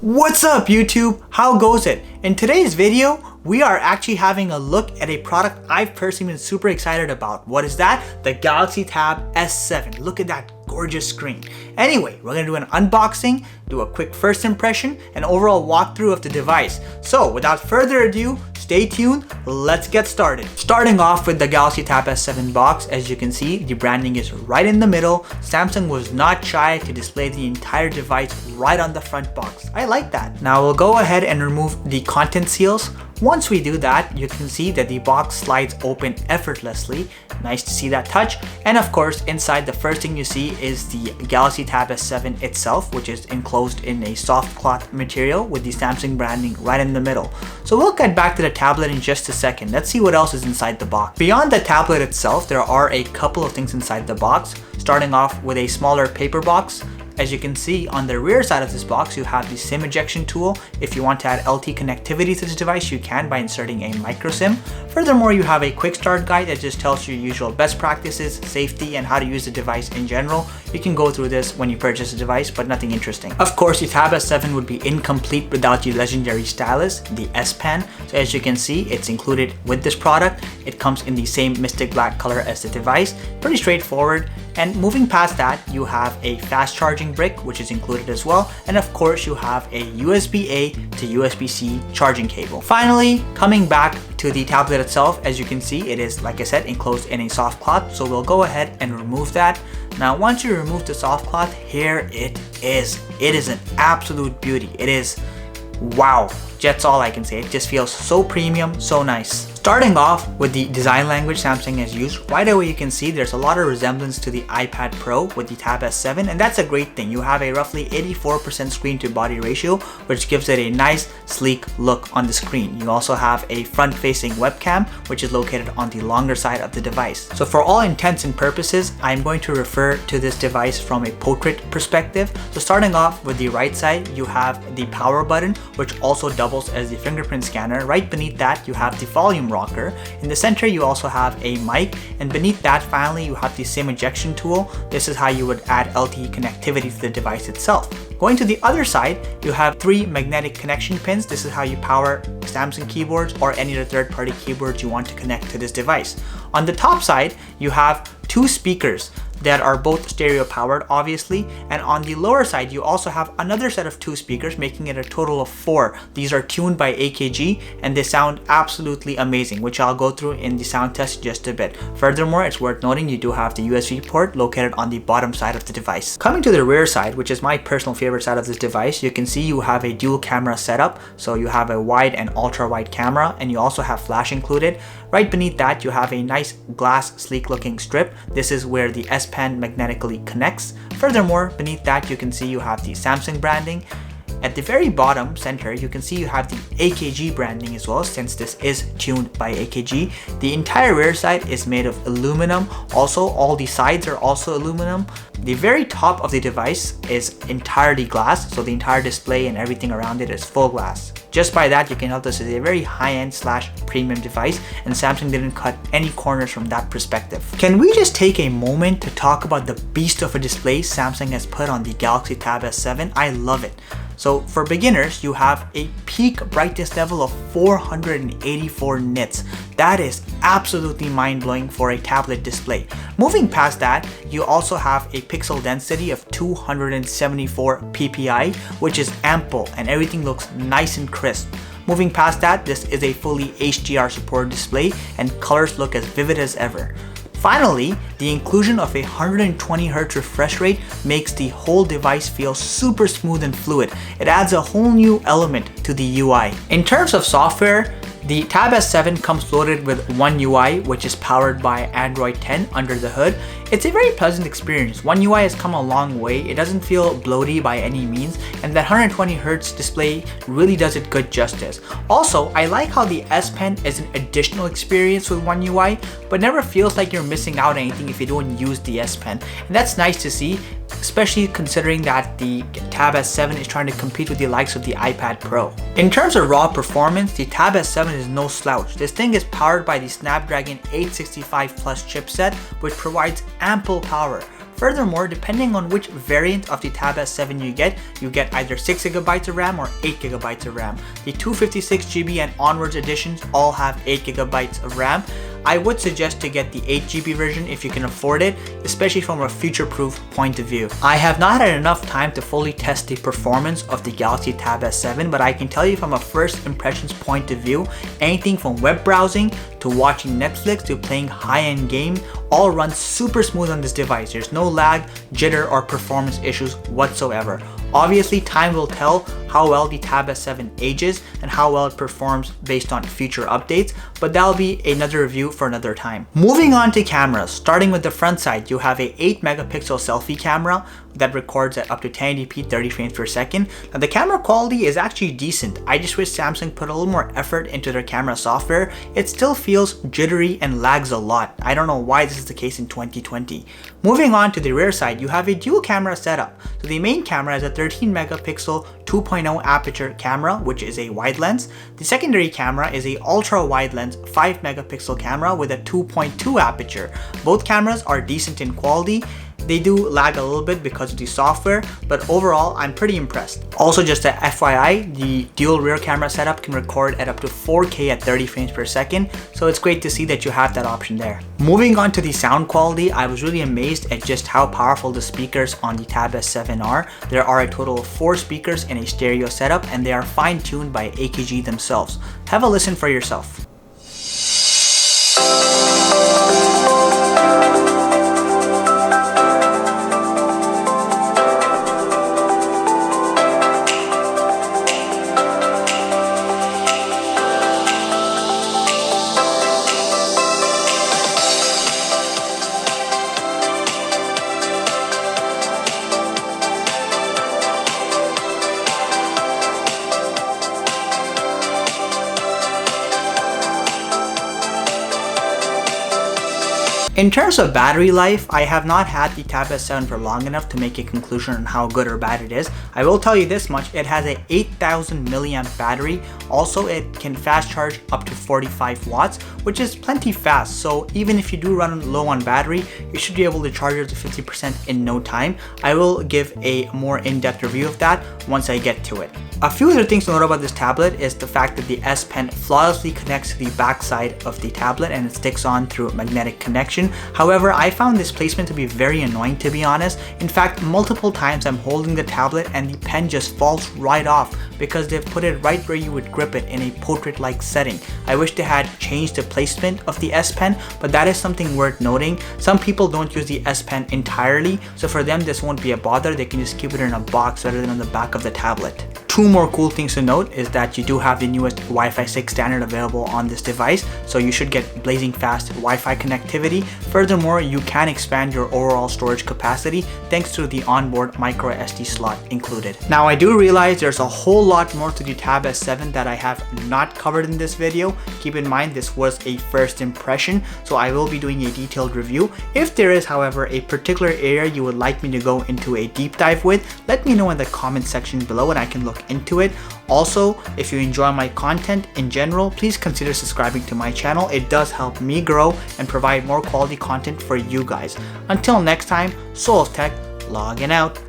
What's up YouTube? How goes it? In today's video, we are actually having a look at a product I've personally been super excited about. What is that? The Galaxy Tab S7. Look at that gorgeous screen. Anyway, we're gonna do an unboxing, do a quick first impression, and overall walkthrough of the device. So without further ado, stay tuned, let's get started. Starting off with the Galaxy Tab S7 box, as you can see, the branding is right in the middle. Samsung was not shy to display the entire device right on the front box. I like that. Now we'll go ahead and remove the content seals. Once we do that, you can see that the box slides open effortlessly. Nice to see that touch. And of course, inside, the first thing you see is the Galaxy Tab S7 itself, which is enclosed in a soft cloth material with the Samsung branding right in the middle. So we'll get back to the tablet in just a second. Let's see what else is inside the box. Beyond the tablet itself, there are a couple of things inside the box, starting off with a smaller paper box. As you can see, on the rear side of this box, you have the SIM ejection tool. If you want to add LTE connectivity to this device, you can by inserting a micro SIM. Furthermore, you have a quick start guide that just tells you your usual best practices, safety, and how to use the device in general. You can go through this when you purchase a device, but nothing interesting. Of course, the Tab S7 would be incomplete without the legendary stylus, the S Pen. So as you can see, it's included with this product. It comes in the same mystic black color as the device. Pretty straightforward. And moving past that, you have a fast charging brick, which is included as well. And of course, you have a USB-A to USB-C charging cable. Finally, coming back to the tablet itself, as you can see, it is, like I said, enclosed in a soft cloth. So we'll go ahead and remove that. Now, once you remove the soft cloth, here it is. It is an absolute beauty. It is, wow. That's all I can say. It just feels so premium, so nice. Starting off with the design language Samsung has used, right away you can see there's a lot of resemblance to the iPad Pro with the Tab S7, and that's a great thing. You have a roughly 84% screen to body ratio, which gives it a nice sleek look on the screen. You also have a front-facing webcam, which is located on the longer side of the device. So for all intents and purposes, I'm going to refer to this device from a portrait perspective. So starting off with the right side, you have the power button, which also doubles as the fingerprint scanner. Right beneath that, you have the volume rocker. In the center, you also have a mic, and beneath that, finally, you have the SIM ejection tool. This is how you would add LTE connectivity to the device itself. Going to the other side, you have 3 magnetic connection pins. This is how you power Samsung keyboards or any other third-party keyboards you want to connect to this device. On the top side, you have 2 speakers that are both stereo powered, obviously, and on the lower side you also have another set of 2 speakers, making it a total of 4. These are tuned by AKG and they sound absolutely amazing, which I'll go through in the sound test just a bit. Furthermore, it's worth noting you do have the USB port located on the bottom side of the device. Coming to the rear side, which is my personal favorite side of this device, you can see you have a dual camera setup. So you have a wide and ultra wide camera, and you also have flash included. Right beneath that, you have a nice glass sleek looking strip. This is where the S Pen magnetically connects. Furthermore, beneath that, you can see you have the Samsung branding. At the very bottom center, you can see you have the AKG branding as well, since this is tuned by AKG. The entire rear side is made of aluminum. Also, all the sides are also aluminum. The very top of the device is entirely glass, so the entire display and everything around it is full glass. Just by that, you can tell this is a very high-end / premium device, and Samsung didn't cut any corners from that perspective. Can we just take a moment to talk about the beast of a display Samsung has put on the Galaxy Tab S7? I love it. So for beginners, you have a peak brightness level of 484 nits. That is absolutely mind-blowing for a tablet display. Moving past that, you also have a pixel density of 274 ppi, which is ample and everything looks nice and crisp. Moving past that, this is a fully HDR supported display and colors look as vivid as ever. Finally, the inclusion of a 120Hz refresh rate makes the whole device feel super smooth and fluid. It adds a whole new element to the UI. In terms of software, the Tab S7 comes loaded with One UI, which is powered by Android 10 under the hood. It's a very pleasant experience. One UI has come a long way. It doesn't feel bloaty by any means, and that 120Hz display really does it good justice. Also, I like how the S Pen is an additional experience with One UI, but never feels like you're missing out on anything if you don't use the S Pen. And that's nice to see, especially considering that the Tab S7 is trying to compete with the likes of the iPad Pro. In terms of raw performance, the Tab S7 is no slouch. This thing is powered by the Snapdragon 865 Plus chipset, which provides ample power. Furthermore, depending on which variant of the Tab S7 you get either 6GB of RAM or 8GB of RAM. The 256GB and onwards editions all have 8GB of RAM. I would suggest to get the 8GB version if you can afford it, especially from a future-proof point of view. I have not had enough time to fully test the performance of the Galaxy Tab S7, but I can tell you from a first impressions point of view, anything from web browsing to watching Netflix to playing high-end games all runs super smooth on this device. There's no lag, jitter, or performance issues whatsoever. Obviously, time will tell how well the Tab S7 ages and how well it performs based on future updates, but that'll be another review for another time. Moving on to cameras, starting with the front side, you have a 8-megapixel selfie camera that records at up to 1080p 30 frames per second. Now the camera quality is actually decent. I just wish Samsung put a little more effort into their camera software. It still feels jittery and lags a lot. I don't know why this is the case in 2020. Moving on to the rear side, you have a dual camera setup. So the main camera is a 13 megapixel 2.0 aperture camera, which is a wide lens. The secondary camera is a ultra wide lens 5 megapixel camera with a 2.2 aperture. Both cameras are decent in quality. They do lag a little bit because of the software, but overall I'm pretty impressed. Also, just a FYI, the dual rear camera setup can record at up to 4K at 30 frames per second, so it's great to see that you have that option there. Moving on to the sound quality, I was really amazed at just how powerful the speakers on the Tab S7 are. There are a total of 4 speakers in a stereo setup, and they are fine-tuned by AKG themselves. Have a listen for yourself. In terms of battery life, I have not had the Tab S7 for long enough to make a conclusion on how good or bad it is. I will tell you this much, it has a 8000 milliamp battery. Also, it can fast charge up to 45 watts, which is plenty fast. So even if you do run low on battery, you should be able to charge it to 50% in no time. I will give a more in-depth review of that once I get to it. A few other things to note about this tablet is the fact that the S Pen flawlessly connects to the back side of the tablet and it sticks on through a magnetic connection. However, I found this placement to be very annoying, to be honest. In fact, multiple times I'm holding the tablet and the pen just falls right off because they've put it right where you would grip it in a portrait-like setting. I wish they had changed the placement of the S Pen, but that is something worth noting. Some people don't use the S Pen entirely, so for them this won't be a bother. They can just keep it in a box rather than on the back of the tablet. Two more cool things to note is that you do have the newest Wi-Fi 6 standard available on this device, so you should get blazing fast Wi-Fi connectivity. Furthermore, you can expand your overall storage capacity thanks to the onboard micro SD slot included. Now, I do realize there's a whole lot more to the Tab S7 that I have not covered in this video. Keep in mind this was a first impression, so I will be doing a detailed review. If there is, however, a particular area you would like me to go into a deep dive with, let me know in the comment section below and I can look into it. Also, if you enjoy my content in general, please consider subscribing to my channel. It does help me grow and provide more quality content for you guys. Until next time, Soul of Tech, logging out.